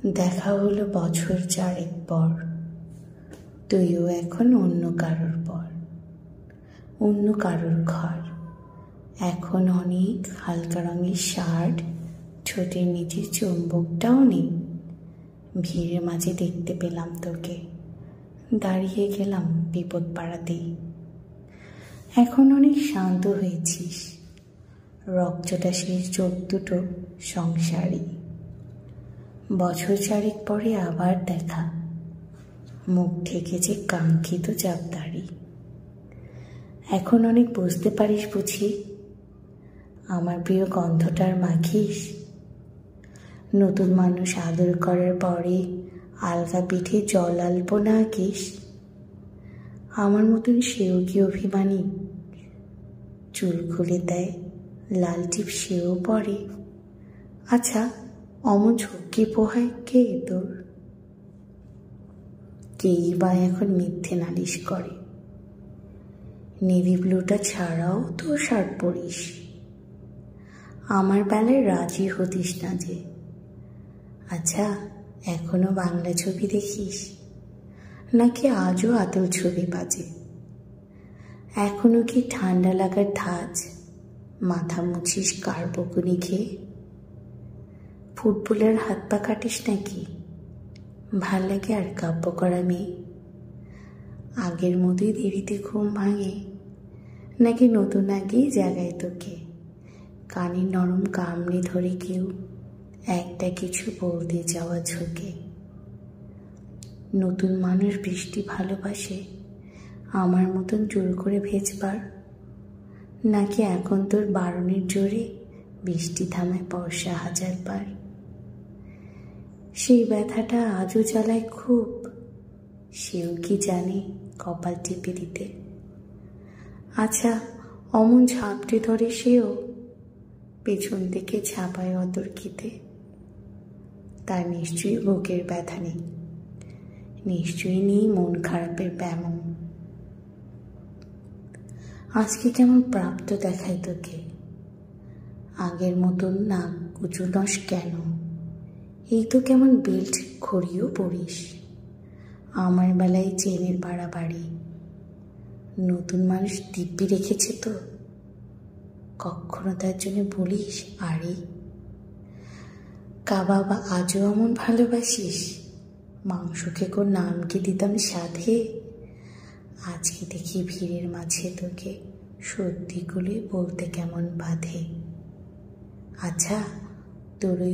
দেখা হলো বছর চারেক পর। তুইও এখন অন্য কারোর পর, অন্য কারোর ঘর। এখন অনেক হালকা রঙের শার্ট, ঠোঁটের নিচে চুম্বকটাও নেই। ভিড়ের মাঝে দেখতে পেলাম তোকে, দাঁড়িয়ে গেলাম বিপদ পাড়াতেই। এখন অনেক শান্ত হয়েছিস, রক্তটা শেষ চোখ দুটো সংসারী। বছর চারেক পরে আবার দেখা, মুখ ঠেকেছে কাঙ্ক্ষিত চাপদারি। এখন অনেক বুঝতে পারিস বুঝি, আমার প্রিয় গন্ধটার মাখিস। নতুন মানুষ আদর করার পরে আলগা পিঠে জল আলপনা আঁকিস। আমার মতন সেও কি অভিমানী, চুল খুলে দেয় লাল টিপ সেও পরে। আচ্ছা, অমন ঝক্কি পোহায় কে তোর? কেই বা এখন মিথ্যে নালিশ করে, নেভি ব্লুটা ছাড়াও তো শার্ট পরিস। আমার বেলায় রাজি হতিস না যে। আচ্ছা, এখনো বাংলা ছবি দেখিস নাকি আজও আতল ছবি বাজে? এখনো কি ঠান্ডা লাগার ধাঁচ মাথা মুছিস কার বকুনি খেয়ে? ফুটবলের হাত পা কাটিস নাকি? ভাল লাগে আর কাব্য করা মেয়ে? আগের মতোই দেরিতে ঘুম ভাঙে নাকি নতুন আগেই জাগায় তোকে কানের নরম কামড়ে ধরে কেউ একটা কিছু বলতে যাওয়া ঝোঁকে? নতুন মানুষ বৃষ্টি ভালোবাসে আমার মতন জোর করে ভেজবার, নাকি এখন তোর বারণের জোরে বৃষ্টি থামায় বর্ষা হাজারবার? সেই ব্যথাটা আজও জ্বালায় খুব, সেও কি জানে কপাল টিপে দিতে? আচ্ছা, অমন ঝাপটে ধরে সেও পেছন থেকে ছাপায় অতর্কিতে। তার নিশ্চয়ই বুকের ব্যথা নেই, নিশ্চয়ই নেই মন খারাপের ব্যামো। আজকে কেমন প্রাপ্ত দেখায় তোকে, আগের মতন নাক উঁচু নস কেন? এই তো কেমন বেল্ট খড়িও পরিস। আমার বেলায় চেনের বাড়াবাড়ি, নতুন মানুষ দিব্যি রেখেছে তো? কখনো তার জন্য বলিস আরে? কাবাব আজও এমন ভালোবাসিস? মাংস খেকো নাম কি দিতাম সাধে? আজকে দেখি ভিড়ের মাঝে তোকে সত্যিগুলি বলতে কেমন বাধে। আচ্ছা, তোর ওই